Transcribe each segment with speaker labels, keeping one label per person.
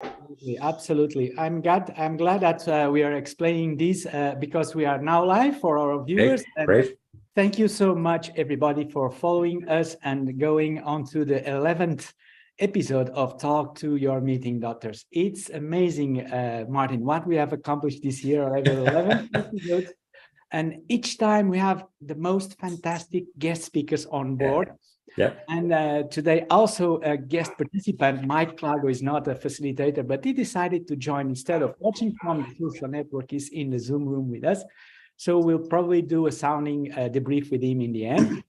Speaker 1: Absolutely, absolutely. I'm glad that we are explaining this because we are now live for our viewers.
Speaker 2: Great.
Speaker 1: Thank you so much, everybody, for following us and going on to the 11th episode of Talk to Your Meeting Doctors. It's amazing, Martin, what we have accomplished this year, already 11 episodes. And each time we have the most fantastic guest speakers on board.
Speaker 2: Yeah.
Speaker 1: And today also a guest participant, Mike Clago, is not a facilitator, but he decided to join instead of watching from the social network. He's in the Zoom room with us. So we'll probably do a sounding debrief with him in the end.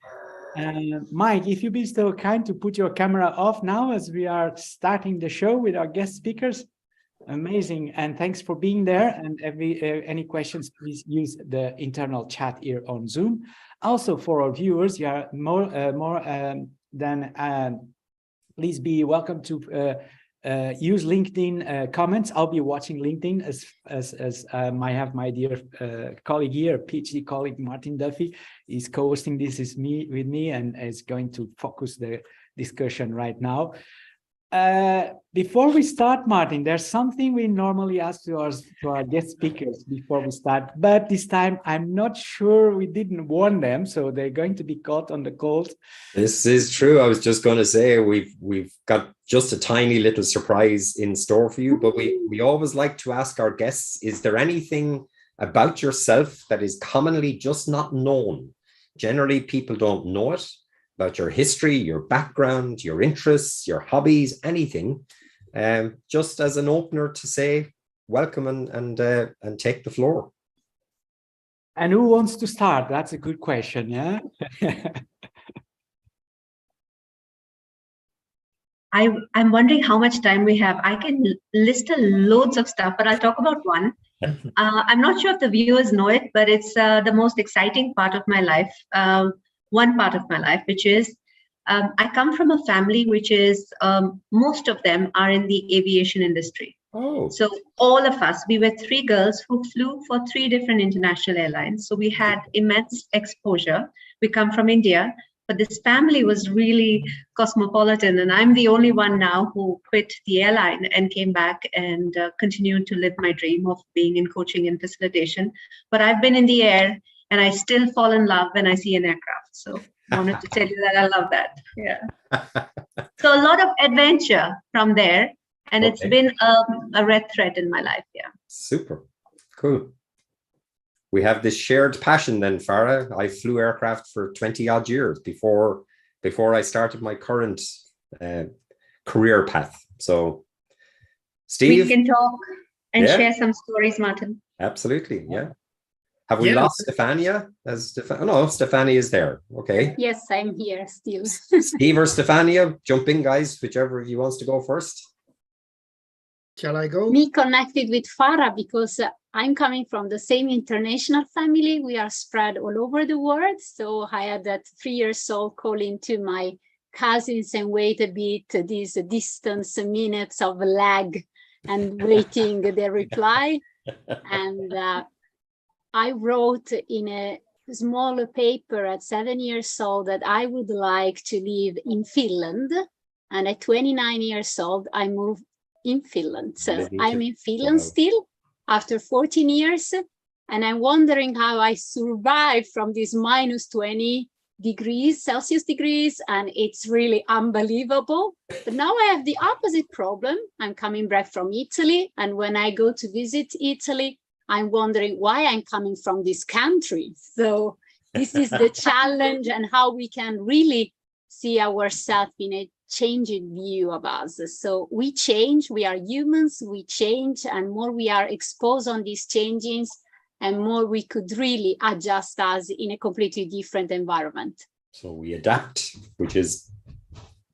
Speaker 1: Mike, if you'd be so kind to put your camera off now as we are starting the show with our guest speakers. Amazing. And thanks for being there. And any questions, please use the internal chat here on Zoom. Also, for our viewers, you are please be welcome to use LinkedIn comments. I'll be watching LinkedIn as I have my dear colleague here, PhD colleague Martin Duffy, is co-hosting this with me and is going to focus the discussion right now. Before we start, Martin, there's something we normally ask to our guest speakers before we start, but this time I'm not sure we didn't warn them, so they're going to be caught on the cold.
Speaker 2: This is true. I was just going to say we've got just a tiny little surprise in store for you, but we always like to ask our guests, is there anything about yourself that is commonly just not known? Generally, people don't know it. About your history, your background, your interests, your hobbies, anything, just as an opener to say welcome and take the floor.
Speaker 1: And who wants to start? That's a good question, yeah?
Speaker 3: I'm wondering how much time we have. I can list loads of stuff, but I'll talk about one. I'm not sure if the viewers know it, but it's the most exciting part of my life. One part of my life, which is I come from a family which is most of them are in the aviation industry.
Speaker 2: Oh.
Speaker 3: So all of us, we were three girls who flew for three different international airlines. So we had immense exposure. We come from India, but this family was really cosmopolitan. And I'm the only one now who quit the airline and came back and continued to live my dream of being in coaching and facilitation. But I've been in the air and I still fall in love when I see an aircraft. So I wanted to tell you that I love that. Yeah. So a lot of adventure from there. And It's been a red thread in my life. Yeah.
Speaker 2: Super. Cool. We have this shared passion then, Farah. I flew aircraft for 20 odd years before I started my current career path. So Steve.
Speaker 3: We can talk and share some stories, Martin.
Speaker 2: Absolutely. Yeah. Have we lost Stefania? No, Stefania is there. Okay.
Speaker 4: Yes, I'm here still.
Speaker 2: Steve or Stefania, jump in, guys, whichever of you wants to go first.
Speaker 5: Shall I go?
Speaker 4: Me connected with Farah because I'm coming from the same international family. We are spread all over the world. So I had that 3 years old calling to my cousins and wait a bit, these distance minutes of lag and waiting their reply. And I wrote in a small paper at 7 years old that I would like to live in Finland. And at 29 years old, I moved in Finland. So I'm in Finland still after 14 years. And I'm wondering how I survived from this minus 20 degrees Celsius degrees. And it's really unbelievable. But now I have the opposite problem. I'm coming back from Italy. And when I go to visit Italy, I'm wondering why I'm coming from this country. So this is the challenge and how we can really see ourselves in a changing view of us. So we change, we are humans, we change, and more we are exposed on these changes, and more we could really adjust us in a completely different environment.
Speaker 2: So we adapt,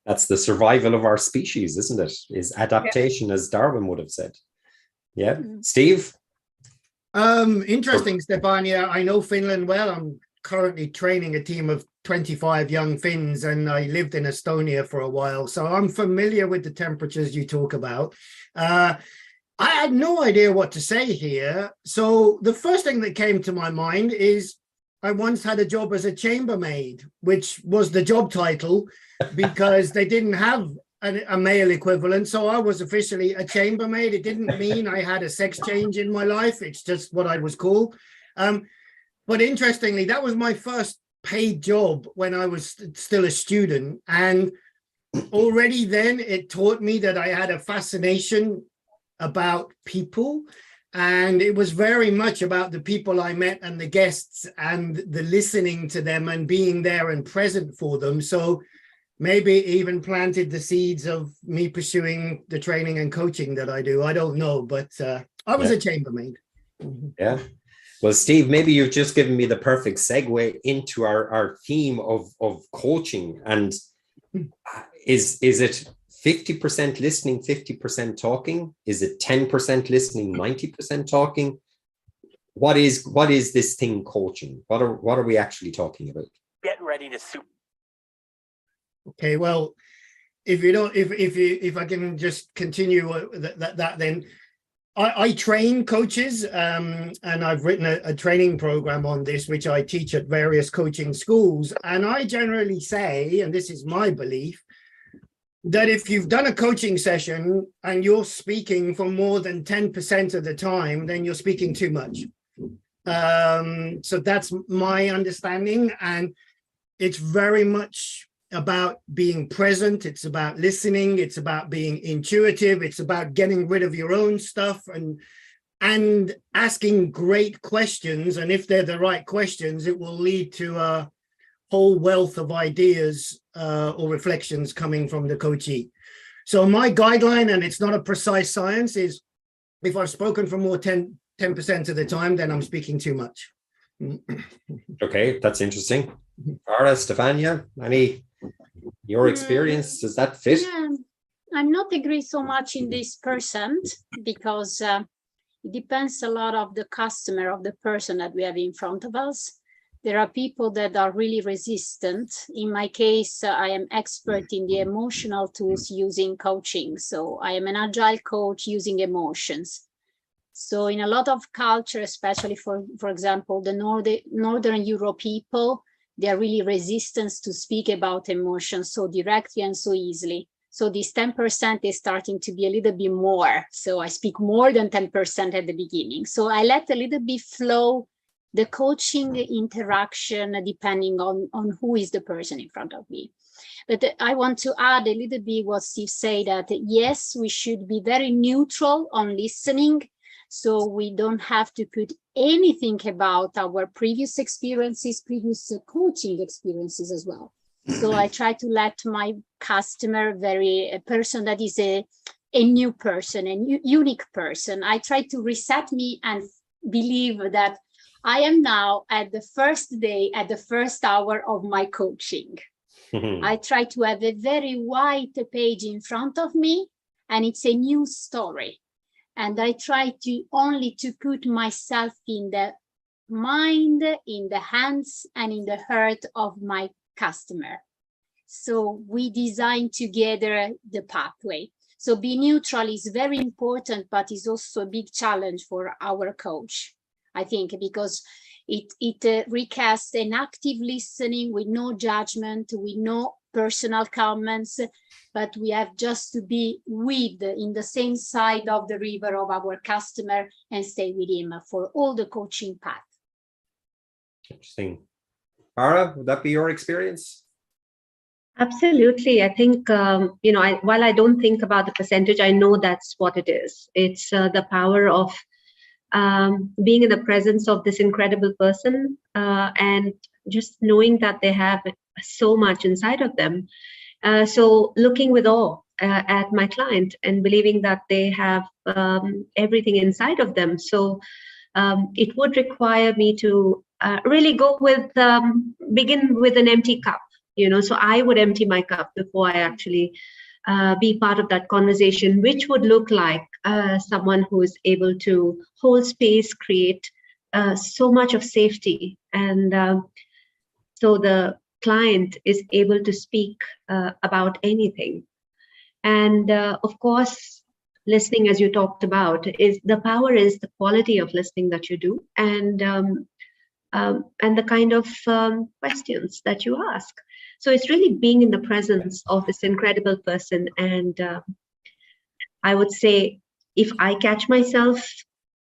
Speaker 2: that's the survival of our species, isn't it? Is adaptation, as Darwin would have said. Yeah. Mm-hmm. Steve?
Speaker 5: Interesting, Stefania. I know Finland well. I'm currently training a team of 25 young Finns, and I lived in Estonia for a while. So I'm familiar with the temperatures you talk about. I had no idea what to say here. So the first thing that came to my mind is I once had a job as a chambermaid, which was the job title because they didn't have a male equivalent. So I was officially a chambermaid. It didn't mean I had a sex change in my life. It's just what I was called. But interestingly, that was my first paid job when I was still a student. And already then it taught me that I had a fascination about people. And it was very much about the people I met and the guests and the listening to them and being there and present for them. So maybe even planted the seeds of me pursuing the training and coaching that I do. I don't know, but I was a chambermaid.
Speaker 2: Yeah. Well, Steve, maybe you've just given me the perfect segue into our theme of coaching. And is it 50% listening, 50% talking? Is it 10% listening, 90% talking? What is this thing coaching? What are we actually talking about?
Speaker 6: Get ready to super.
Speaker 5: Okay, well, if I can just continue that then. I train coaches, and I've written a training program on this, which I teach at various coaching schools. And I generally say, and this is my belief, that if you've done a coaching session and you're speaking for more than 10% of the time, then you're speaking too much. So that's my understanding. And it's very much about being present. It's about listening. It's about being intuitive. It's about getting rid of your own stuff and asking great questions. And if they're the right questions, it will lead to a whole wealth of ideas or reflections coming from the coachee. So my guideline, and it's not a precise science, is if I've spoken for more 10% of the time, then I'm speaking too much.
Speaker 2: Okay, that's interesting. Farah, Stefania, your experience, does that fit?
Speaker 4: Yeah, I'm not agree so much in this percent, because it depends a lot of the customer, of the person that we have in front of us. There are people that are really resistant. In my case, I am expert in the emotional tools using coaching. So I am an agile coach using emotions. So in a lot of culture, especially for example, the Northern Europe people, they are really resistant to speak about emotions so directly and so easily. So this 10% is starting to be a little bit more. So I speak more than 10% at the beginning. So I let a little bit flow the coaching interaction depending on who is the person in front of me. But I want to add a little bit what Steve said, that yes, we should be very neutral on listening. So we don't have to put anything about our previous experiences, previous coaching experiences as well. So I try to let my customer, a person that is a new person, a unique person. I try to reset me and believe that I am now at the first day, at the first hour of my coaching. I try to have a very white page in front of me, and it's a new story. And I try to only to put myself in the mind, in the hands, and in the heart of my customer. So we design together the pathway. So be neutral is very important, but is also a big challenge for our coach, I think, because it recasts an active listening with no judgment, with no personal comments, but we have just to be in the same side of the river of our customer and stay with him for all the coaching path.
Speaker 2: Interesting. Farah, would that be your experience?
Speaker 3: Absolutely. I think, while I don't think about the percentage, I know that's what it is. It's the power of being in the presence of this incredible person and just knowing that they have so much inside of them. So looking with awe at my client and believing that they have everything inside of them. So it would require me to really go with, begin with an empty cup, so I would empty my cup before I actually be part of that conversation, which would look like someone who is able to hold space, create so much of safety. And so the client is able to speak about anything. And of course, listening, as you talked about, is the quality of listening that you do, and the kind of questions that you ask. So it's really being in the presence of this incredible person. And I would say, if I catch myself,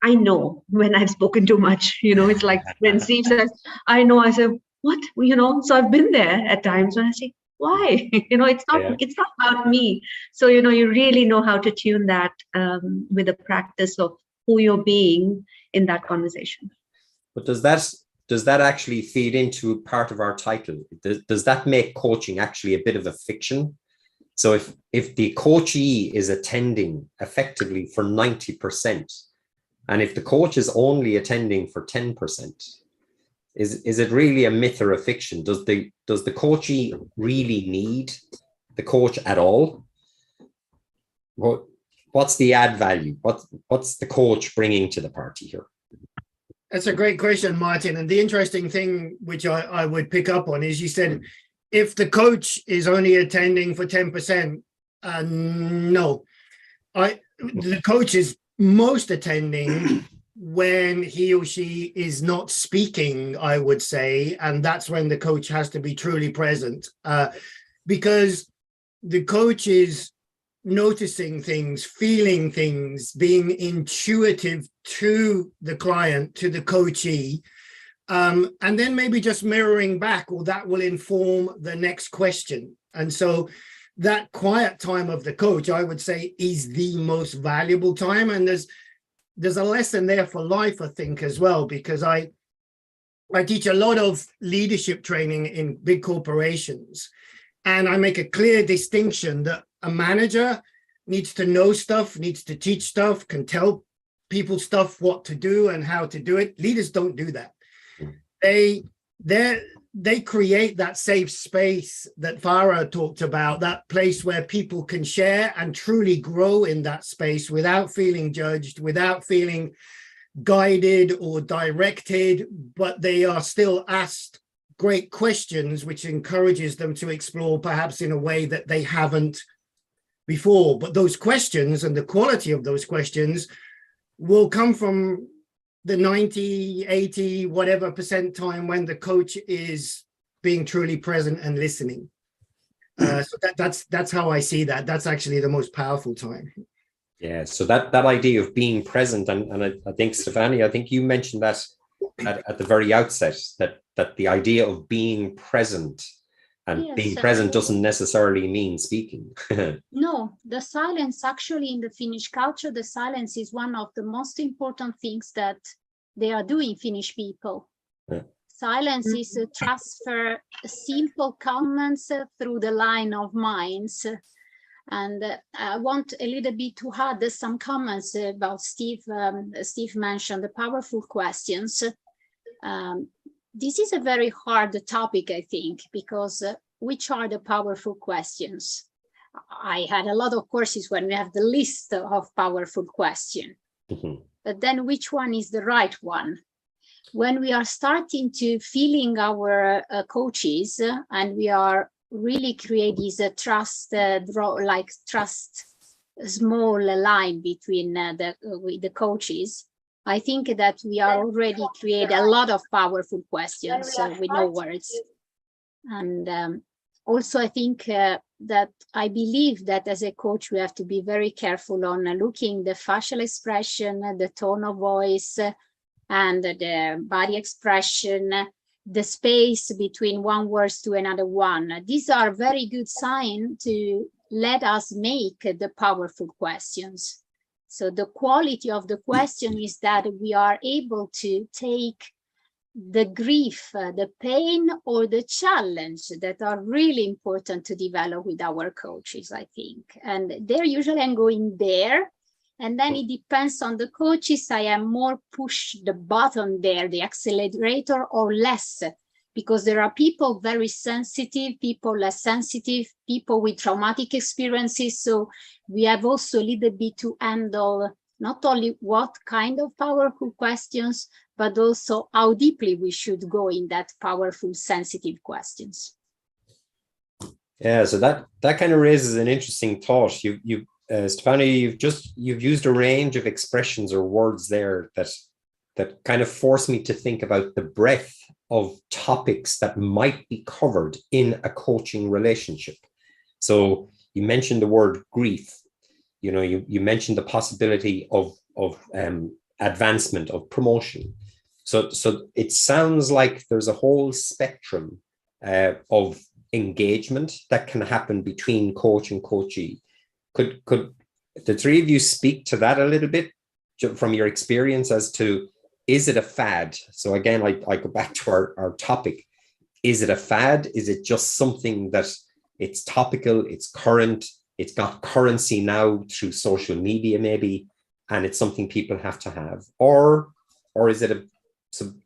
Speaker 3: I know when I've spoken too much. It's like when Steve says, I know, I say, what? So I've been there at times when I say, why? It's not about me. So, you really know how to tune that with the practice of who you're being in that conversation.
Speaker 2: But does that actually feed into part of our title? Does that make coaching actually a bit of a fiction? So if the coachee is attending effectively for 90%, and if the coach is only attending for 10%, is it really a myth or a fiction? Does the coachee really need the coach at all? What's the add value? What's the coach bringing to the party here?
Speaker 5: That's a great question, Martin. And the interesting thing, which I would pick up on, is you said, if the coach is only attending for 10%, no. The coach is most attending when he or she is not speaking, I would say, and that's when the coach has to be truly present, because the coach is noticing things, feeling things, being intuitive to the client, to the coachee, and then maybe just mirroring back, or that will inform the next question. And so that quiet time of the coach, I would say, is the most valuable time. And there's a lesson there for life, I think, as well, because I teach a lot of leadership training in big corporations, and I make a clear distinction that a manager needs to know stuff, needs to teach stuff, can tell people stuff, what to do and how to do it. Leaders don't do that. They create that safe space that Farah talked about, that place where people can share and truly grow in that space without feeling judged, without feeling guided or directed, but they are still asked great questions, which encourages them to explore perhaps in a way that they haven't before. But those questions and the quality of those questions will come from the 90, 80, whatever percent time when the coach is being truly present and listening. So that's how I see that. That's actually the most powerful time.
Speaker 2: Yeah, so that idea of being present, and I think, Stefanie, I think you mentioned that at the very outset, that the idea of being present, and yes, being present doesn't necessarily mean speaking.
Speaker 4: No, the silence, actually, in the Finnish culture, the silence is one of the most important things that they are doing, Finnish people. Yeah. Silence is a transfer, simple comments through the line of minds. And I want a little bit to add some comments about Steve. Steve mentioned the powerful questions. This is a very hard topic, I think, because which are the powerful questions? I had a lot of courses when we have the list of powerful questions. Mm-hmm. But then which one is the right one? When we are starting to feeling our coaches and we are really create this trust, trust small line between the coaches, I think that we are already create a lot of powerful questions with no words. And also I think that I believe that as a coach, we have to be very careful on looking the facial expression, the tone of voice, and the body expression, the space between one word to another one. These are very good signs to let us make the powerful questions. So the quality of the question is that we are able to take the grief, the pain, or the challenge that are really important to develop with our coaches, I think. And they're usually I'm going there. And then it depends on the coaches. I am more push the button there, the accelerator, or less, because there are people very sensitive, people less sensitive, people with traumatic experiences. So we have also a little bit to handle not only what kind of powerful questions, but also how deeply we should go in that powerful, sensitive questions.
Speaker 2: Yeah, so that kind of raises an interesting thought. Stefanie, you've used a range of expressions or words there that that kind of forced me to think about the breadth of topics that might be covered in a coaching relationship. So you mentioned the word grief. You know, you mentioned the possibility of advancement, of promotion. So it sounds like there's a whole spectrum of engagement that can happen between coach and coachee. Could the three of you speak to that a little bit from your experience as to, is it a fad? So again, I go back to our topic. Is it a fad? Is it just something that it's topical, it's current, it's got currency now through social media maybe, and it's something people have to have? Or is it a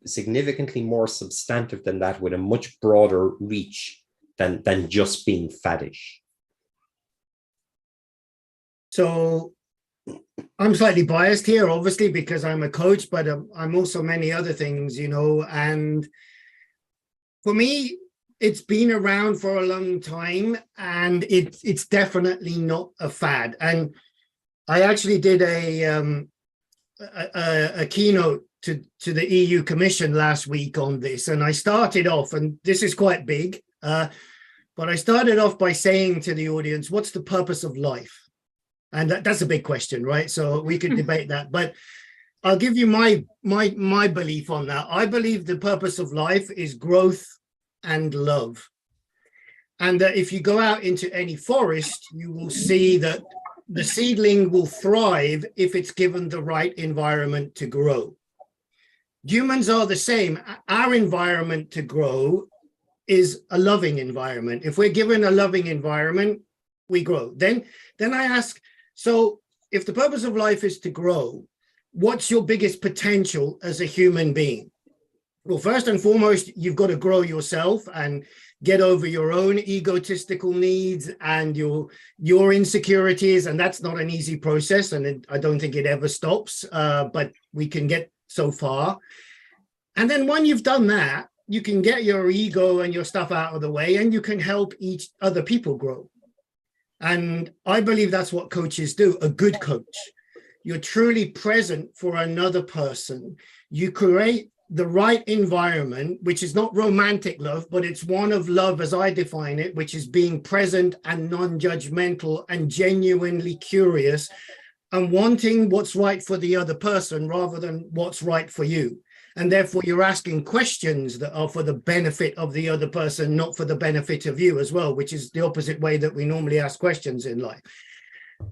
Speaker 2: significantly more substantive than that, with a much broader reach than just being faddish?
Speaker 5: So I'm slightly biased here, obviously, because I'm a coach, but I'm also many other things, you know, and for me, it's been around for a long time, and it's definitely not a fad. And I actually did a keynote to the EU Commission last week on this, and I started off, and this is quite big, but I started off by saying to the audience, what's the purpose of life? And that's a big question, right? So we could debate that, but I'll give you my belief on that. I believe the purpose of life is growth and love. And that if you go out into any forest, you will see that the seedling will thrive if it's given the right environment to grow. Humans are the same. Our environment to grow is a loving environment. If we're given a loving environment, we grow. Then I ask, so if the purpose of life is to grow, what's your biggest potential as a human being? Well, first and foremost, you've got to grow yourself and get over your own egotistical needs and your insecurities. And that's not an easy process. And I don't think it ever stops, but we can get so far. And then when you've done that, you can get your ego and your stuff out of the way, and you can help each other people grow. And I believe that's what coaches do, a good coach. You're truly present for another person. You create the right environment, which is not romantic love, but it's one of love as I define it, which is being present and non-judgmental and genuinely curious and wanting what's right for the other person rather than what's right for you. And therefore you're asking questions that are for the benefit of the other person, not for the benefit of you as well, which is the opposite way that we normally ask questions in life.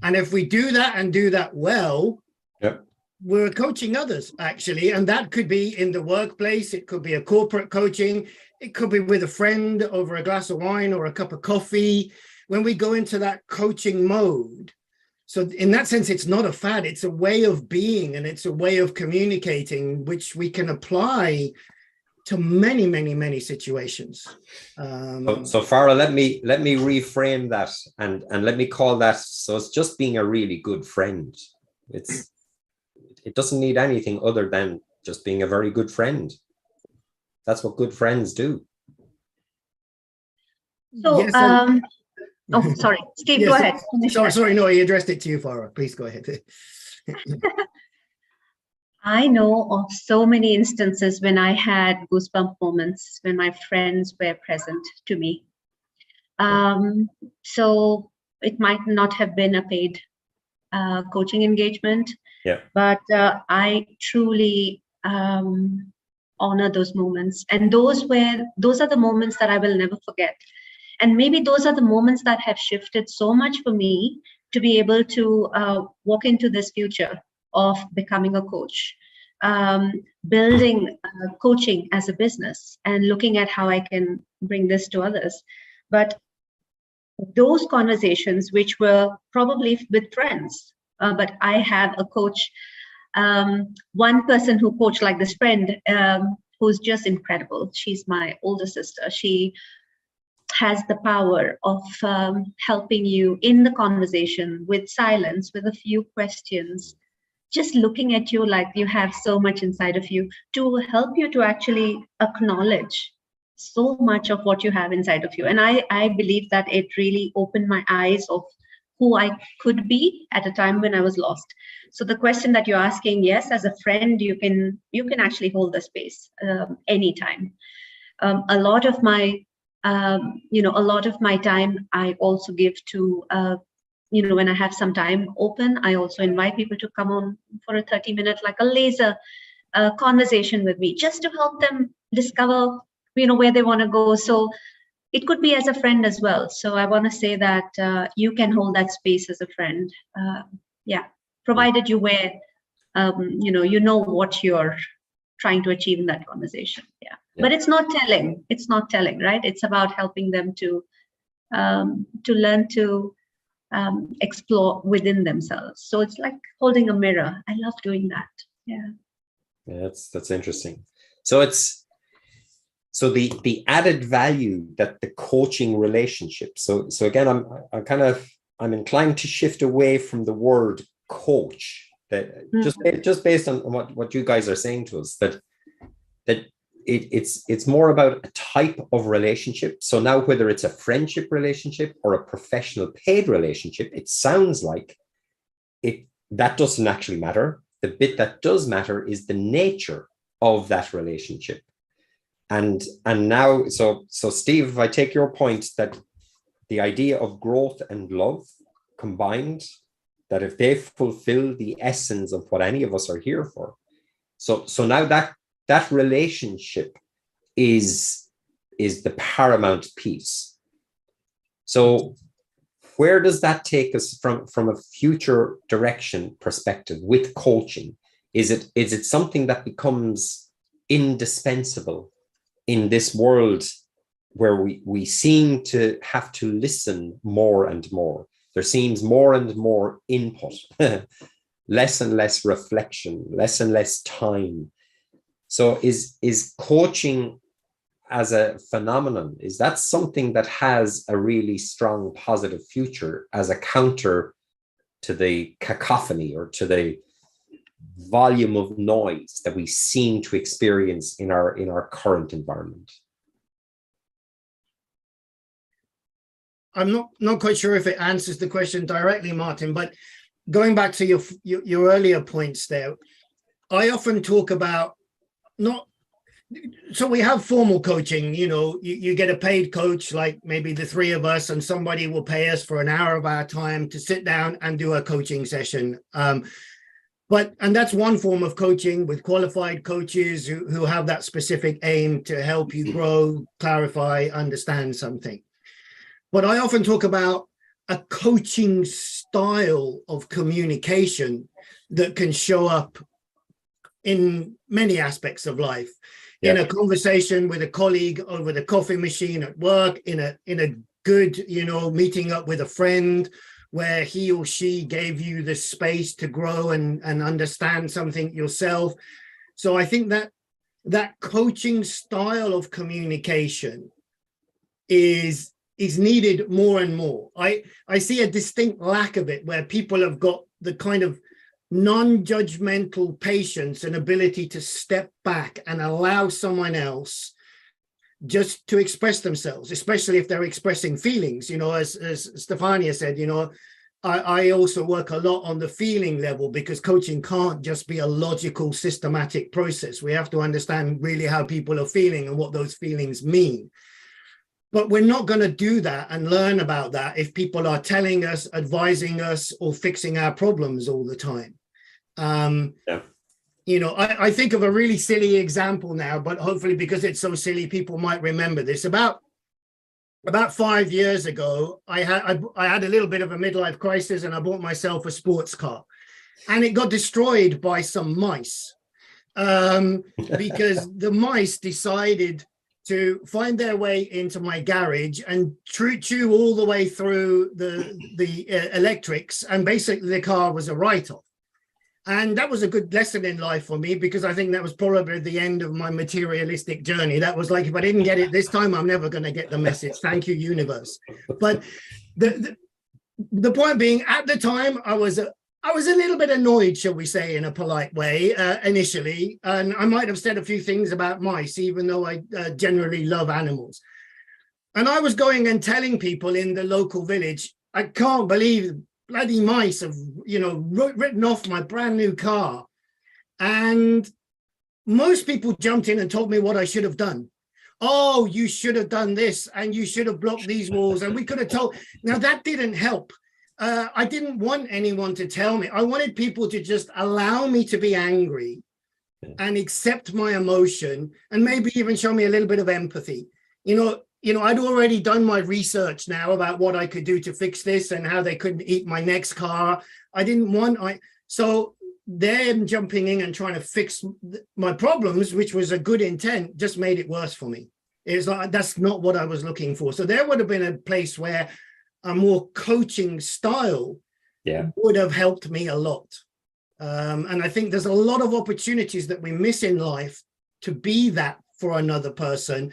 Speaker 5: And if we do that and do that well,
Speaker 2: yep,
Speaker 5: we're coaching others, actually. And that could be in the workplace. It could be a corporate coaching. It could be with a friend over a glass of wine or a cup of coffee. When we go into that coaching mode, so in that sense, it's not a fad. It's a way of being, and it's a way of communicating, which we can apply to many, many, many situations.
Speaker 2: So Farah, let me reframe that and let me call that, so it's just being a really good friend. It doesn't need anything other than just being a very good friend. That's what good friends do.
Speaker 3: So,
Speaker 5: yes,
Speaker 3: oh, sorry, Steve,
Speaker 5: yes,
Speaker 3: go ahead.
Speaker 5: Sorry, no, he addressed it to you, Farah. Please go ahead.
Speaker 3: I know of so many instances when I had goosebump moments when my friends were present to me. So it might not have been a paid coaching engagement,
Speaker 2: yeah,
Speaker 3: but I truly honor those moments, and those are the moments that I will never forget. And maybe those are the moments that have shifted so much for me to be able to walk into this future of becoming a coach, building coaching as a business and looking at how I can bring this to others. But those conversations, which were probably with friends, but I have a coach, one person who coached like this friend, who's just incredible. She's my older sister. She has the power of helping you in the conversation with silence, with a few questions, just looking at you like you have so much inside of you to help you to actually acknowledge so much of what you have inside of you. And I believe that it really opened my eyes of who I could be at a time when I was lost. So the question that you're asking, yes, as a friend, you can actually hold the space anytime. A lot of my time I also give to when I have some time open, I also invite people to come on for a 30-minute, like a laser conversation with me, just to help them discover where they want to go. So it could be as a friend as well. So I want to say that you can hold that space as a friend. Provided you what you're trying to achieve in that conversation. Yeah. But it's not telling. It's not telling, right? It's about helping them to learn to explore within themselves. So it's like holding a mirror. I love doing that. Yeah.
Speaker 2: That's interesting. So the added value that the coaching relationship. So again, I'm inclined to shift away from the word coach, that just based on what you guys are saying to us, that it's more about a type of relationship. So now, whether it's a friendship relationship or a professional paid relationship, it sounds like that doesn't actually matter. The bit that does matter is the nature of that relationship. And now, so Steve, if I take your point that the idea of growth and love combined, that if they fulfill the essence of what any of us are here for, so now that relationship is the paramount piece. So where does that take us from a future direction perspective with coaching? Is it something that becomes indispensable in this world where we seem to have to listen more and more? There seems more and more input, less and less reflection, less and less time. So is coaching as a phenomenon, is that something that has a really strong positive future as a counter to the cacophony or to the volume of noise that we seem to experience in our current environment?
Speaker 5: I'm not quite sure if it answers the question directly, Martin, but going back to your earlier points there, I often talk about so we have formal coaching, you get a paid coach, like maybe the three of us, and somebody will pay us for an hour of our time to sit down and do a coaching session. And that's one form of coaching with qualified coaches who have that specific aim to help you grow, clarify, understand something. But I often talk about a coaching style of communication that can show up in many aspects of life. Yeah. In a conversation with a colleague over the coffee machine at work, in a good, meeting up with a friend where he or she gave you the space to grow and understand something yourself. So I think that coaching style of communication is needed more and more. I see a distinct lack of it where people have got the kind of non-judgmental patience and ability to step back and allow someone else just to express themselves, especially if they're expressing feelings. As Stefania said, I also work a lot on the feeling level, because coaching can't just be a logical, systematic process. We have to understand really how people are feeling and what those feelings mean. But we're not going to do that and learn about that if people are telling us, advising us, or fixing our problems all the time. I think of a really silly example now, but hopefully because it's so silly, people might remember this. About 5 years ago, I had a little bit of a midlife crisis, and I bought myself a sports car, and it got destroyed by some mice because the mice decided to find their way into my garage and chew all the way through the electrics, and basically the car was a write-off. And that was a good lesson in life for me, because I think that was probably the end of my materialistic journey. That was like, if I didn't get it this time, I'm never going to get the message. Thank you, universe. But the point being, at the time, I was a little bit annoyed, shall we say, in a polite way, initially. And I might have said a few things about mice, even though I generally love animals. And I was going and telling people in the local village, I can't believe bloody mice have, written off my brand new car. And most people jumped in and told me what I should have done. Oh, you should have done this, and you should have blocked these walls, and we could have told. Now, that didn't help. I didn't want anyone to tell me. I wanted people to just allow me to be angry and accept my emotion, and maybe even show me a little bit of empathy. I'd already done my research now about what I could do to fix this and how they couldn't eat my next car. So them jumping in and trying to fix my problems, which was a good intent, just made it worse for me. It's like, that's not what I was looking for. So there would have been a place where a more coaching style would have helped me a lot. And I think there's a lot of opportunities that we miss in life to be that for another person,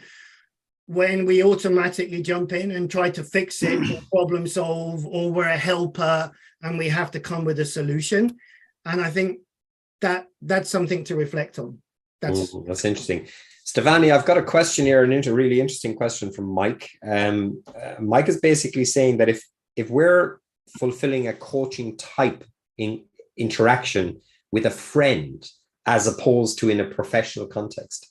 Speaker 5: when we automatically jump in and try to fix it or problem solve, or we're a helper and we have to come with a solution. And I think that's something to reflect on. That's
Speaker 2: interesting. Stefanie, I've got a question here, a really interesting question from Mike. Mike is basically saying that if we're fulfilling a coaching type in interaction with a friend, as opposed to in a professional context,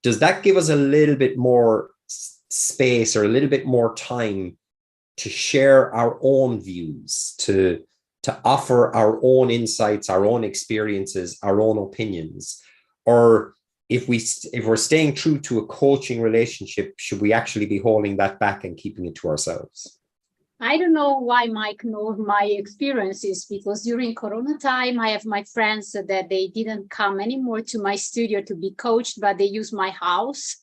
Speaker 2: does that give us a little bit more space or a little bit more time to share our own views, to offer our own insights, our own experiences, our own opinions? Or if we're staying true to a coaching relationship, should we actually be holding that back and keeping it to ourselves?
Speaker 4: I don't know why Mike knows my experiences, because during Corona time, I have my friends that they didn't come anymore to my studio to be coached, but they use my house.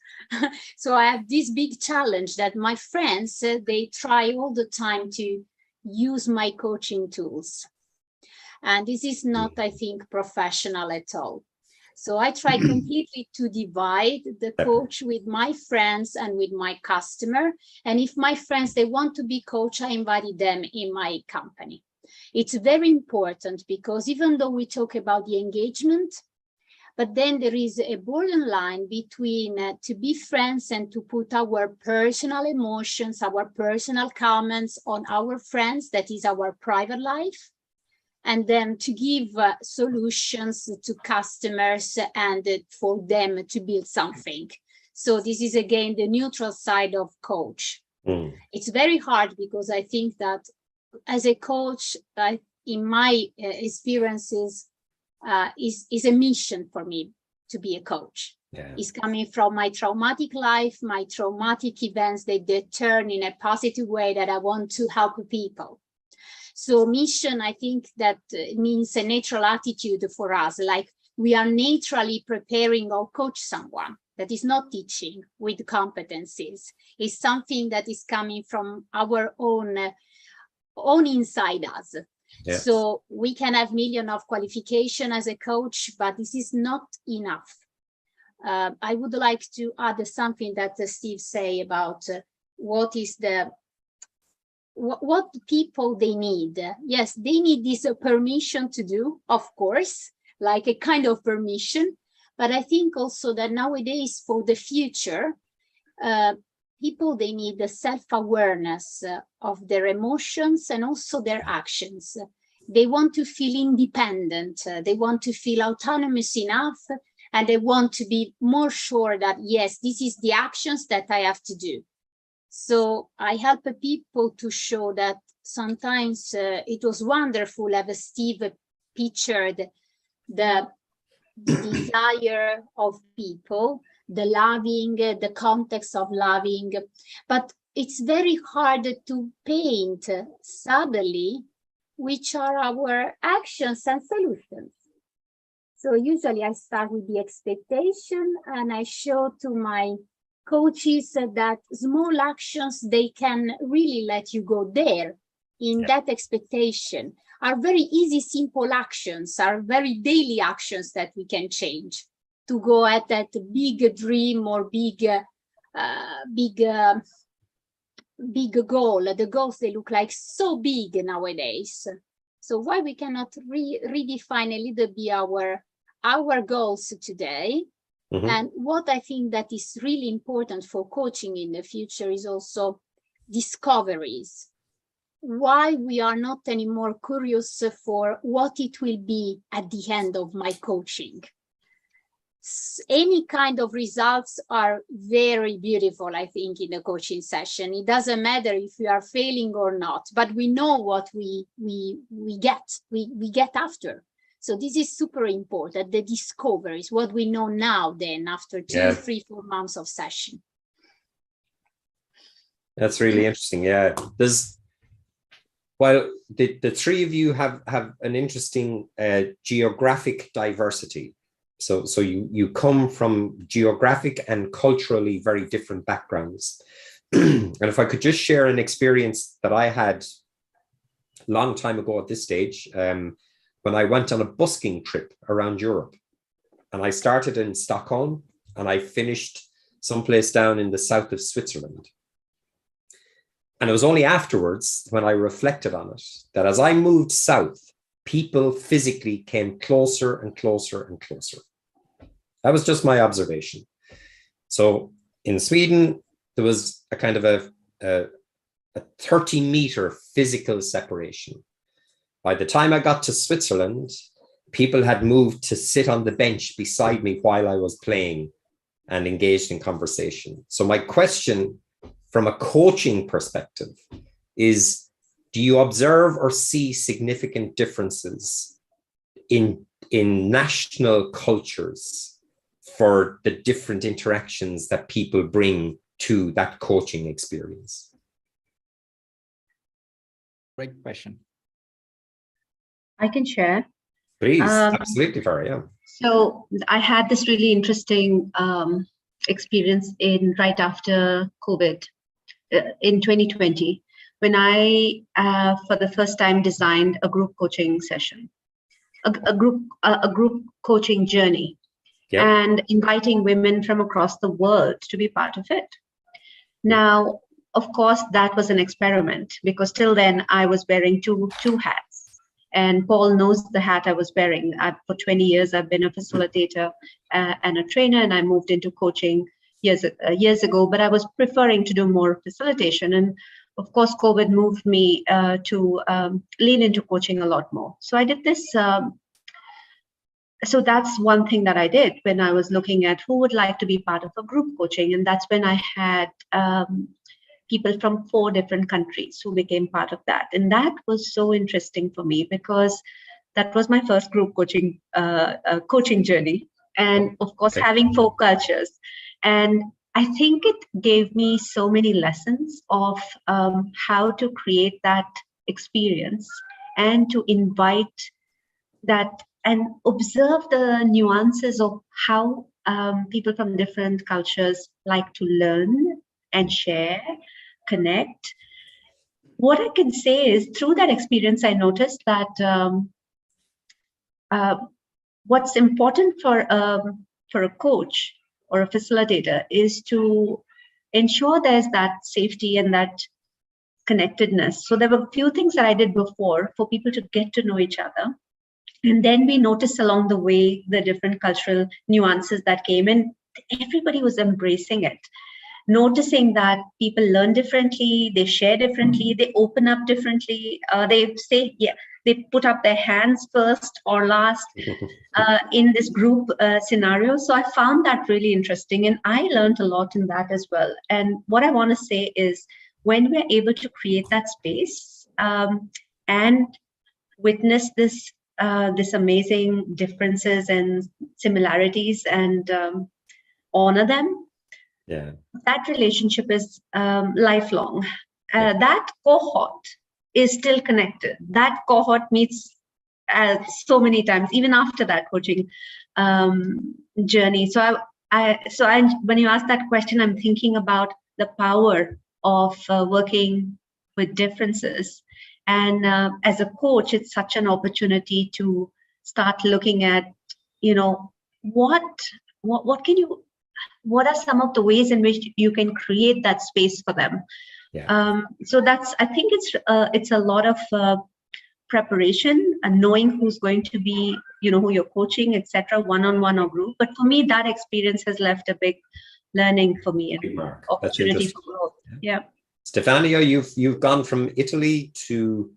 Speaker 4: So I have this big challenge that my friends, they try all the time to use my coaching tools. And this is not, I think, professional at all. So I try completely to divide the coach with my friends and with my customer. And if my friends, they want to be coach, I invite them in my company. It's very important, because even though we talk about the engagement, but then there is a borderline between to be friends and to put our personal emotions, our personal comments on our friends, that is our private life, and then to give solutions to customers and for them to build something. So this is again the neutral side of coach. It's very hard, because I think that as a coach, in my experiences, is a mission for me to be a coach. It's coming from my traumatic life, my traumatic events, they turn in a positive way that I want to help people. So mission, I think that means a natural attitude for us, like we are naturally preparing or coach someone. That is not teaching with competencies. It's something that is coming from our own inside us. Yeah. So we can have millions of qualification as a coach, but this is not enough. I would like to add something that Steve say about what is what people they need. Yes, they need this permission to do, of course, like a kind of permission. But I think also that nowadays for the future, people, they need the self-awareness of their emotions and also their actions. They want to feel independent. They want to feel autonomous enough, and they want to be more sure that, yes, this is the actions that I have to do. So I help people to show that sometimes it was wonderful as Steve pictured the desire of people, the loving, the context of loving, but it's very hard to paint subtly which are our actions and solutions. So usually I start with the expectation, and I show to my coaches that small actions, they can really let you go there in that expectation, are very easy, simple actions, are very daily actions that we can change to go at that big dream or big goal. The goals, they look like so big nowadays. So why we cannot redefine a little bit our goals today? Mm-hmm. And what I think that is really important for coaching in the future is also discoveries. why we are not anymore curious for what it will be at the end of my coaching. Any kind of results are very beautiful, I think, in a coaching session. It doesn't matter if we are failing or not, but we know what we get after. So this is super important. The discovery is what we know now, then, after 2, 3, 4 months of session.
Speaker 2: That's really interesting. Yeah. Well, the three of you have an interesting geographic diversity. So you come from geographic and culturally very different backgrounds. And if I could just share an experience that I had a long time ago at this stage, when I went on a busking trip around Europe, and I started in Stockholm and I finished someplace down in the south of Switzerland. And it was only afterwards, when I reflected on it, that as I moved south, people physically came closer and closer and closer. That was just my observation. So in Sweden, there was a kind of a 30-meter physical separation. By the time I got to Switzerland, people had moved to sit on the bench beside me while I was playing and engaged in conversation. So my question from a coaching perspective is, do you observe or see significant differences in national cultures for the different interactions that people bring to that coaching experience?
Speaker 1: Great question.
Speaker 3: I can share.
Speaker 2: Please, absolutely, Farah, yeah.
Speaker 3: So I had this really interesting experience right after COVID in 2020, when I, for the first time, designed a group coaching session, a group coaching journey, and inviting women from across the world to be part of it. Now, of course, that was an experiment, because till then I was wearing two hats. And Paul knows the hat I was wearing. For 20 years, I've been a facilitator and a trainer, and I moved into coaching years ago, but I was preferring to do more facilitation. And of course, COVID moved me to lean into coaching a lot more. So I did this. So that's one thing that I did when I was looking at who would like to be part of a group coaching. And that's when I had people from 4 different countries who became part of that. And that was so interesting for me, because that was my first group coaching journey. And of course, having 4 cultures. And I think it gave me so many lessons of how to create that experience and to invite that and observe the nuances of how people from different cultures like to learn and share, connect. What I can say is, through that experience, I noticed that what's important for a coach or a facilitator is to ensure there's that safety and that connectedness. So there were a few things that I did before for people to get to know each other. And then we noticed along the way the different cultural nuances that came in. Everybody was embracing it, noticing that people learn differently, they share differently, they open up differently. They say, they put up their hands first or last in this group scenario. So I found that really interesting, and I learned a lot in that as well. And what I want to say is, when we're able to create that space and witness this amazing differences and similarities and honor them, that relationship is lifelong. That cohort is still connected. That cohort meets so many times, even after that coaching journey. So when you ask that question, I'm thinking about the power of working with differences. And as a coach, it's such an opportunity to start looking at, what are some of the ways in which you can create that space for them. So I think it's a lot of preparation and knowing who's going to be, who you're coaching, etc., one-on-one or group. But for me, that experience has left a big learning for me and opportunity for growth.
Speaker 2: Stefania, you've gone from Italy to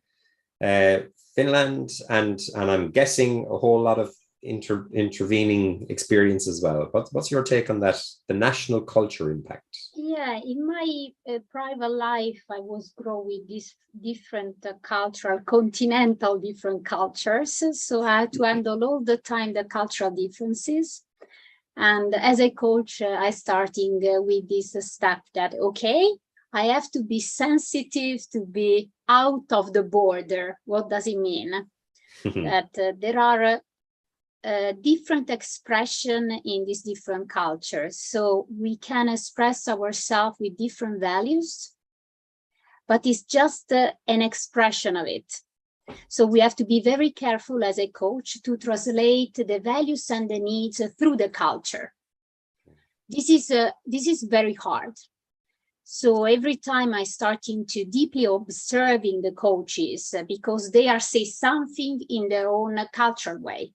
Speaker 2: Finland, and I'm guessing a whole lot of intervening experience as well. What's your take on that, the national culture impact?
Speaker 4: Yeah, in my private life, I was growing with these different cultural, continental different cultures. So I had to handle all the time the cultural differences. And as a coach, I starting with this step that, okay, I have to be sensitive to be out of the border. What does it mean? That there are different expression in these different cultures. So we can express ourselves with different values, but it's just an expression of it. So we have to be very careful as a coach to translate the values and the needs through the culture. This is very hard. So every time I starting to deeply observing the coaches because they are say something in their own cultural way.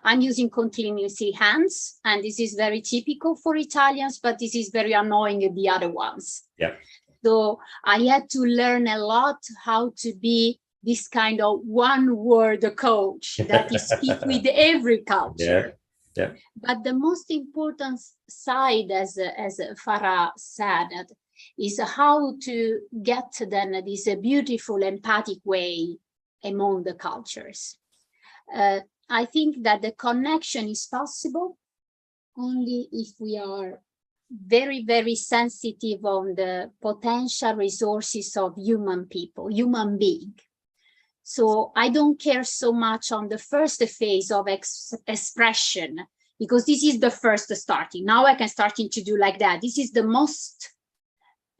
Speaker 4: I'm using continuously hands, and this is very typical for Italians, but this is very annoying in the other ones.
Speaker 2: Yeah.
Speaker 4: So I had to learn a lot how to be this kind of one word coach that is speak with every culture.
Speaker 2: Yeah.
Speaker 4: But the most important side, as Farah said, is how to get then this beautiful empathic way among the cultures. I think that the connection is possible only if we are very, very sensitive on the potential resources of human being. So I don't care so much on the first phase of expression, because this is the first starting. Now I can starting to do like that. This is the most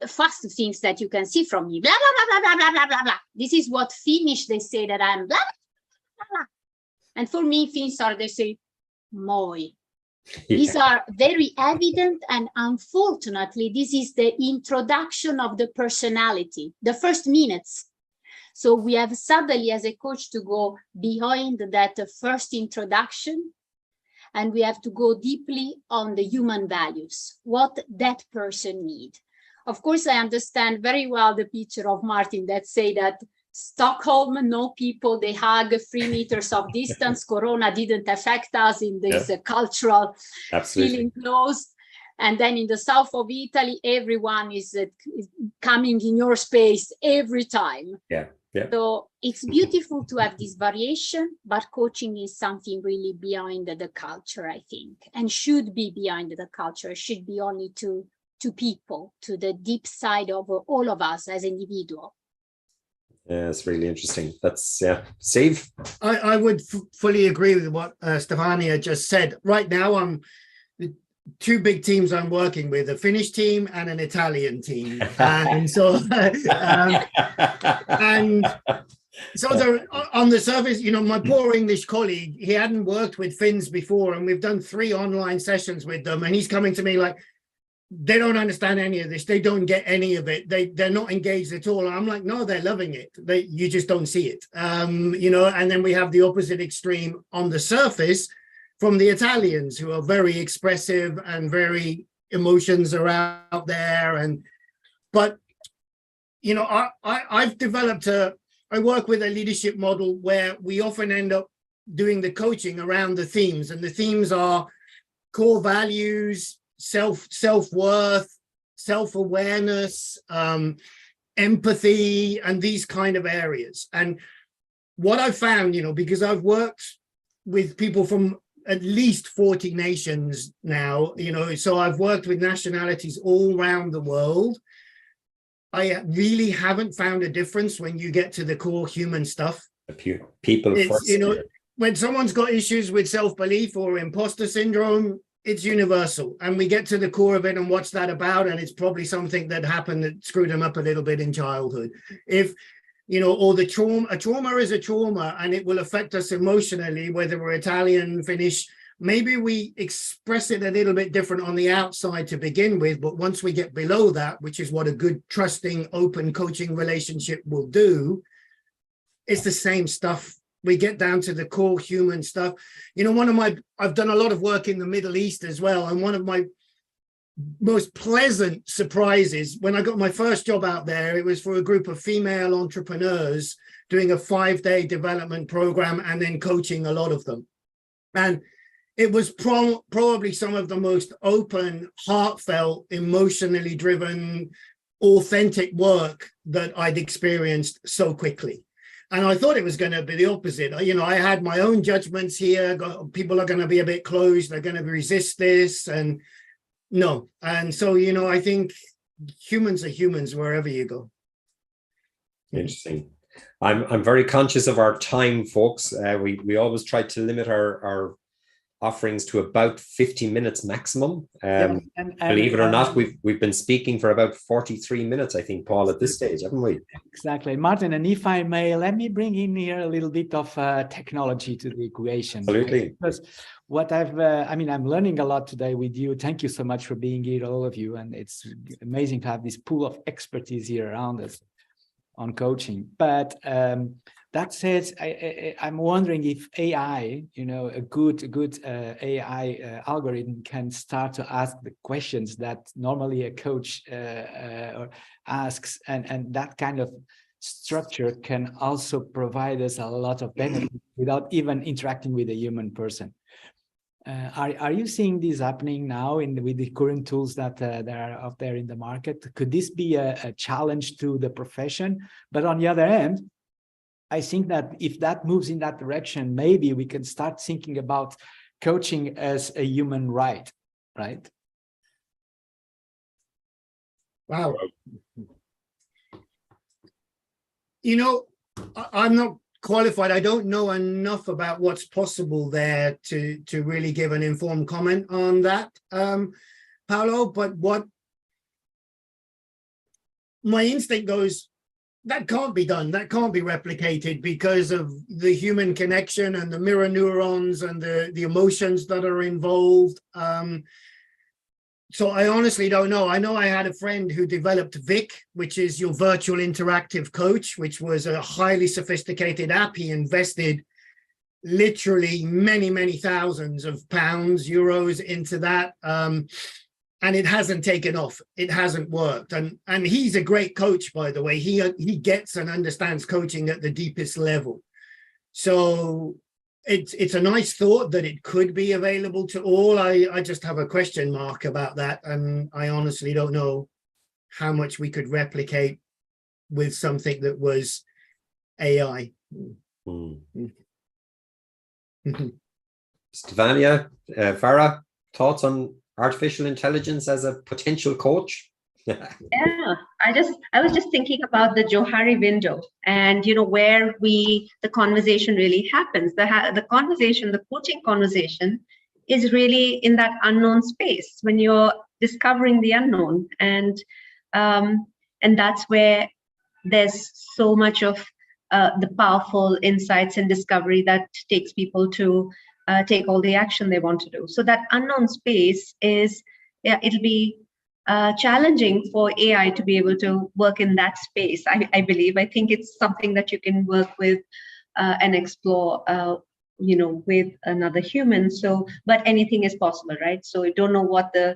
Speaker 4: fast things that you can see from me. Blah, blah, blah, blah, blah, blah, blah, blah. This is what Finnish, they say that I'm blah, blah, blah. And for me, Finns they say, moi. Yeah. These are very evident, and unfortunately, this is the introduction of the personality, the first minutes. So we have suddenly, as a coach, to go behind that first introduction, and we have to go deeply on the human values, what that person needs. Of course, I understand very well the picture of Martin that say that Stockholm, no people, they hug 3 meters of distance. Corona didn't affect us in this cultural feeling closed. And then in the south of Italy, everyone is coming in your space every time.
Speaker 2: Yeah.
Speaker 4: So it's beautiful to have this variation, but coaching is something really behind the culture, I think, and should be behind the culture, should be only to people, to the deep side of all of us as individuals.
Speaker 2: Yeah, it's really interesting. That's Steve.
Speaker 5: I would fully agree with what Stefania just said. Right now, I'm the 2 big teams I'm working with: a Finnish team and an Italian team, and so on the surface, my poor English colleague, he hadn't worked with Finns before, and we've done 3 online sessions with them, and he's coming to me like, they don't understand any of this. They don't get any of it. They're not engaged at all. I'm like, no, they're loving it. You just don't see it. And then we have the opposite extreme on the surface from the Italians, who are very expressive and very emotions are out there. But I've developed I work with a leadership model where we often end up doing the coaching around the themes, and the themes are core values, self-worth, self-awareness, empathy, and these kind of areas. And what I've found, because I've worked with people from at least 40 nations now, so I've worked with nationalities all around the world. I really haven't found a difference when you get to the core human stuff.
Speaker 2: People first.
Speaker 5: When someone's got issues with self-belief or imposter syndrome, it's universal, and we get to the core of it and what's that about, and it's probably something that happened that screwed them up a little bit in childhood. If or the trauma is a trauma, and it will affect us emotionally, whether we're Italian, Finnish. Maybe we express it a little bit different on the outside to begin with, but once we get below that, which is what a good, trusting, open coaching relationship will do, it's the same stuff. We get down to the core human stuff. I've done a lot of work in the Middle East as well. And one of my most pleasant surprises. When I got my first job out there, it was for a group of female entrepreneurs doing a 5-day development program and then coaching a lot of them. And it was probably some of the most open, heartfelt, emotionally driven, authentic work that I'd experienced so quickly. And I thought it was going to be the opposite. You know, I had my own judgments here. People are going to be a bit closed. They're going to resist this. And no. And so, you know, I think humans are humans wherever you go.
Speaker 2: Interesting. I'm very conscious of our time, folks. We always try to limit our offerings to about 50 minutes maximum. And believe it or not, we've been speaking for about 43 minutes, I think, Paul, at this stage, haven't we?
Speaker 1: Exactly, Martin. And if I may, let me bring in here a little bit of technology to the equation.
Speaker 2: Absolutely.
Speaker 1: Because what I'm learning a lot today with you. Thank you so much for being here, all of you. And it's amazing to have this pool of expertise here around us on coaching. But that said, I'm wondering if AI, you know, a good AI algorithm can start to ask the questions that normally a coach asks, and that kind of structure can also provide us a lot of benefit without even interacting with a human person. Are you seeing this happening now with the current tools that there are out there in the market? Could this be a challenge to the profession? But on the other hand, I think that if that moves in that direction, maybe we can start thinking about coaching as a human right?
Speaker 5: Wow. You know, I'm not qualified. I don't know enough about what's possible there to really give an informed comment on that, Paolo. But what my instinct goes, that can't be done. That can't be replicated because of the human connection and the mirror neurons and the emotions that are involved. So I honestly don't know. I know I had a friend who developed Vic, which is your virtual interactive coach, which was a highly sophisticated app. He invested literally many, many thousands of pounds, euros into that. And it hasn't taken off. It hasn't worked. And he's a great coach, by the way. He gets and understands coaching at the deepest level. So it's a nice thought that it could be available to all. I just have a question mark about that. And I honestly don't know how much we could replicate with something that was AI.
Speaker 2: Stefania, Farah, thoughts on artificial intelligence as a potential coach?
Speaker 3: Yeah, I was just thinking about the Johari window, and you know where the conversation really happens. The conversation, the coaching conversation, is really in that unknown space when you're discovering the unknown, and that's where there's so much of the powerful insights and discovery that takes people to take all the action they want to do. So that unknown space is, it'll be challenging for AI to be able to work in that space. I believe. I think it's something that you can work with and explore, with another human. So, but anything is possible, right? So we don't know what the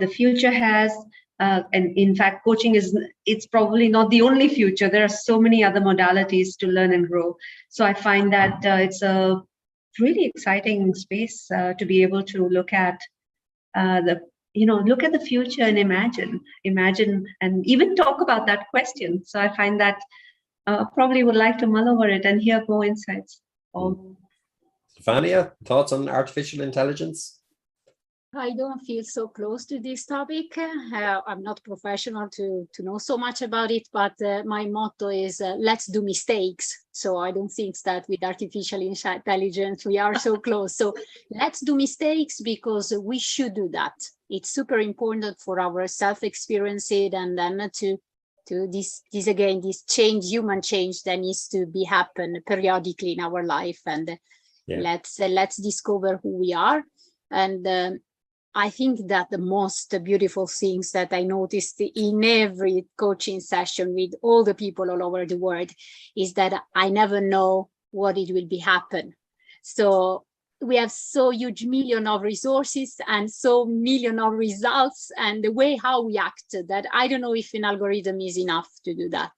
Speaker 3: future has. And in fact, coaching it's probably not the only future. There are so many other modalities to learn and grow. So I find that it's a really exciting space to be able to look at look at the future and imagine and even talk about that question. So I find that probably would like to mull over it and hear more insights.
Speaker 2: Stefania, thoughts on artificial intelligence?
Speaker 4: I don't feel so close to this topic. I'm not professional to know so much about it, but my motto is let's do mistakes. So I don't think that with artificial intelligence we are so close. So let's do mistakes because we should do that. It's super important for our self-experience and then to this change, human change that needs to be happen periodically in our life. And let's discover who we are. And I think that the most beautiful things that I noticed in every coaching session with all the people all over the world is that I never know what it will be happen. So we have so huge million of resources and so million of results, and the way how we act, that I don't know if an algorithm is enough to do that.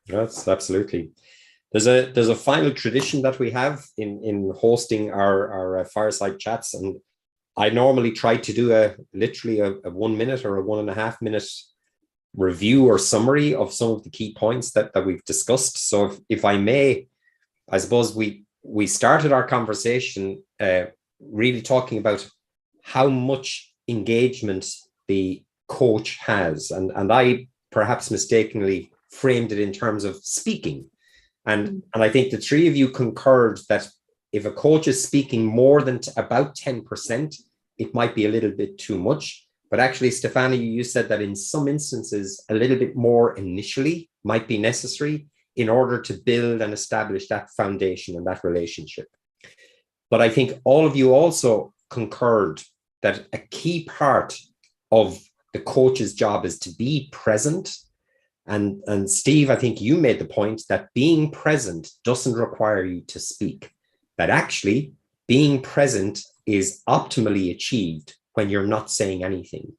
Speaker 2: That's absolutely. There's a final tradition that we have in hosting our fireside chats, and I normally try to do literally a 1 minute or a 1.5 minute review or summary of some of the key points that we've discussed. So if I may, I suppose we started our conversation really talking about how much engagement the coach has, and I perhaps mistakenly framed it in terms of speaking. And I think the three of you concurred that if a coach is speaking more than about 10%, it might be a little bit too much. But actually, Stefania, you said that in some instances, a little bit more initially might be necessary in order to build and establish that foundation and that relationship. But I think all of you also concurred that a key part of the coach's job is to be present. And Steve, I think you made the point that being present doesn't require you to speak, that actually being present is optimally achieved when you're not saying anything.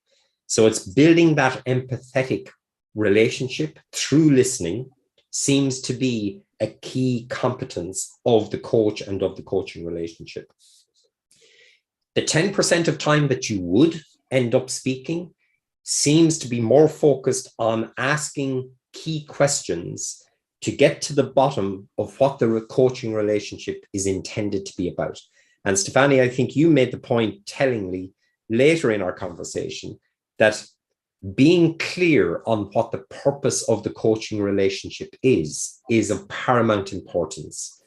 Speaker 2: So it's building that empathetic relationship through listening seems to be a key competence of the coach and of the coaching relationship. The 10% of time that you would end up speaking seems to be more focused on asking key questions to get to the bottom of what the coaching relationship is intended to be about. And Stefania, I think you made the point tellingly later in our conversation that being clear on what the purpose of the coaching relationship is of paramount importance,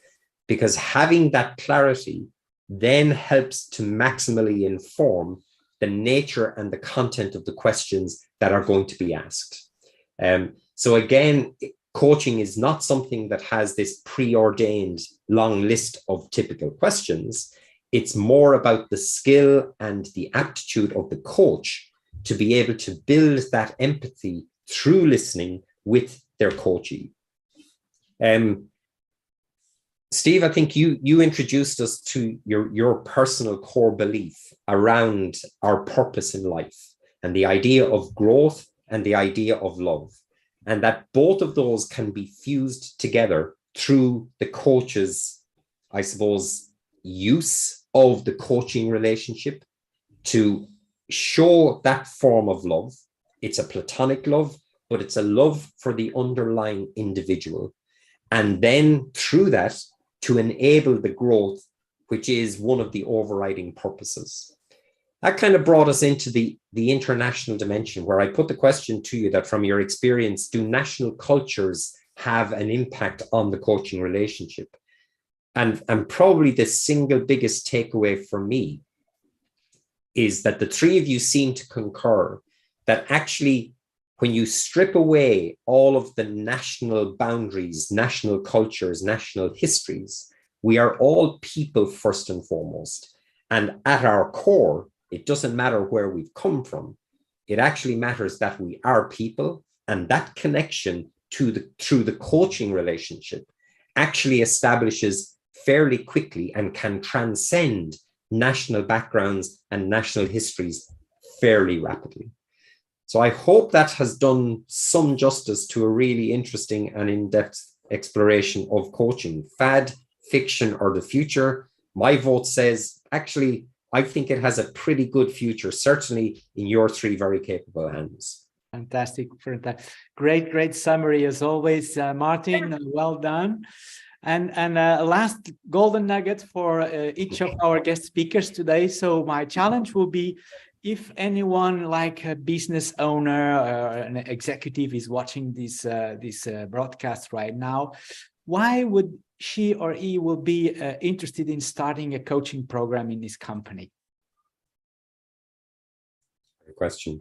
Speaker 2: because having that clarity then helps to maximally inform the nature and the content of the questions that are going to be asked. So again, coaching is not something that has this preordained long list of typical questions. It's more about the skill and the aptitude of the coach to be able to build that empathy through listening with their coachee. Steve, I think you introduced us to your personal core belief around our purpose in life and the idea of growth and the idea of love, and that both of those can be fused together through the coach's, I suppose, use of the coaching relationship to show that form of love. It's a platonic love, but it's a love for the underlying individual. And then through that, to enable the growth, which is one of the overriding purposes. That kind of brought us into the international dimension, where I put the question to you that from your experience, do national cultures have an impact on the coaching relationship? And probably the single biggest takeaway for me is that the three of you seem to concur that actually, when you strip away all of the national boundaries, national cultures, national histories, we are all people first and foremost. And at our core, it doesn't matter where we've come from. It actually matters that we are people, and that connection through the coaching relationship actually establishes fairly quickly and can transcend national backgrounds and national histories fairly rapidly. So I hope that has done some justice to a really interesting and in-depth exploration of coaching. Fad, fiction, or the future? My vote says, actually, I think it has a pretty good future, certainly in your three very capable hands.
Speaker 1: Fantastic. Great summary as always, Martin. Well done. And last golden nugget for each of our guest speakers today. So my challenge will be, if anyone like a business owner or an executive is watching this broadcast right now, why would she or he will be interested in starting a coaching program in his company?
Speaker 2: Good question.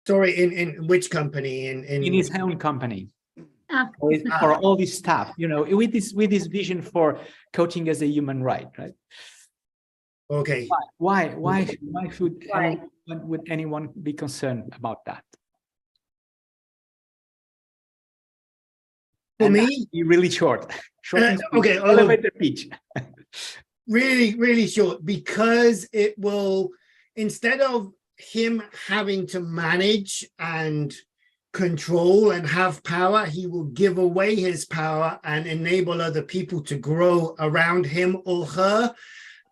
Speaker 5: Sorry, in which company? In
Speaker 1: his own company. For all this stuff, with this vision for coaching as a human right?
Speaker 5: Okay.
Speaker 1: Why would anyone be concerned about that?
Speaker 5: For
Speaker 1: And
Speaker 5: me,
Speaker 1: be really short. Short and sweet.
Speaker 5: okay,
Speaker 1: Elevator pitch.
Speaker 5: really, really short, because it will, instead of him having to manage and control and have power, he will give away his power and enable other people to grow around him or her.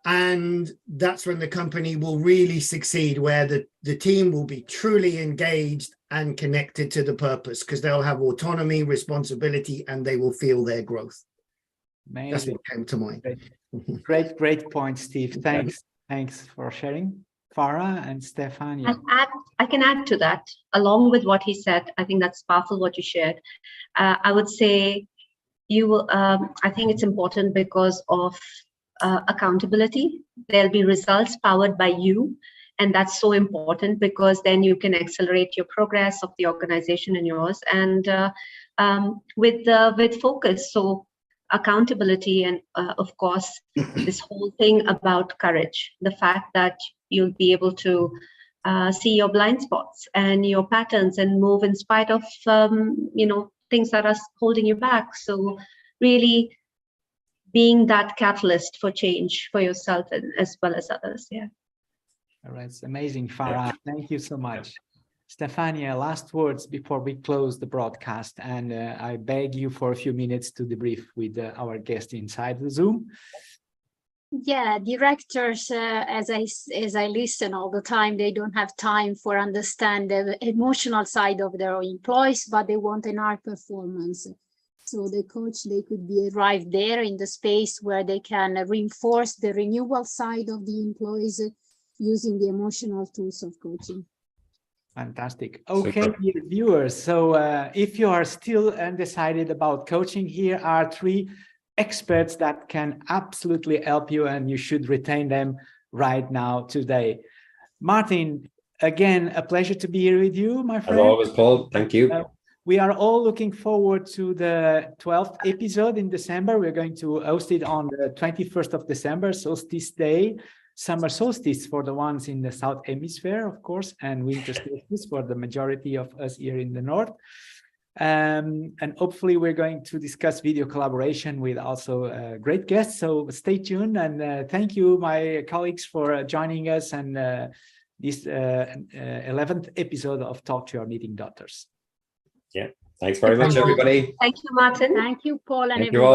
Speaker 5: And that's when the company will really succeed, where the team will be truly engaged and connected to the purpose, because they'll have autonomy, responsibility, and they will feel their growth.
Speaker 1: Amazing.
Speaker 5: That's what came to mind.
Speaker 1: Great point, Steve. Thanks for sharing. Farah and Stefania.
Speaker 3: I can add to that, along with what he said. I think that's powerful what you shared. I would say I think it's important because of accountability. There'll be results powered by you. And that's so important, because then you can accelerate your progress of the organization and yours. And with focus, so accountability, and of course, this whole thing about courage, the fact that you'll be able to see your blind spots and your patterns and move in spite of things that are holding you back. So really being that catalyst for change for yourself and as well as others. Yeah.
Speaker 1: All right, it's amazing, Farah. Thank you so much. Stefania, last words before we close the broadcast, and I beg you for a few minutes to debrief with our guest inside the Zoom.
Speaker 4: Yeah, directors, as I listen all the time, they don't have time for understand the emotional side of their employees, but they want an art performance. So the coach, they could be arrived there in the space where they can reinforce the renewal side of the employees using the emotional tools of coaching.
Speaker 1: Fantastic. Okay, dear viewers. So if you are still undecided about coaching, here are 3 experts that can absolutely help you, and you should retain them right now today. Martin, again, a pleasure to be here with you, my friend.
Speaker 2: As always, Paul. Thank you.
Speaker 1: We are all looking forward to the 12th episode in December. We're going to host it on the 21st of December, Solstice Day, summer solstice for the ones in the South Hemisphere, of course, and winter solstice for the majority of us here in the North. And hopefully we're going to discuss video collaboration with also great guests. So stay tuned, and thank you, my colleagues, for joining us and this 11th episode of Talk to Your Knitting Daughters.
Speaker 2: Yeah, thanks very much, everybody.
Speaker 3: Thank you, Martin.
Speaker 4: Thank you, Paul, and
Speaker 2: Thank you
Speaker 4: everyone.
Speaker 2: all.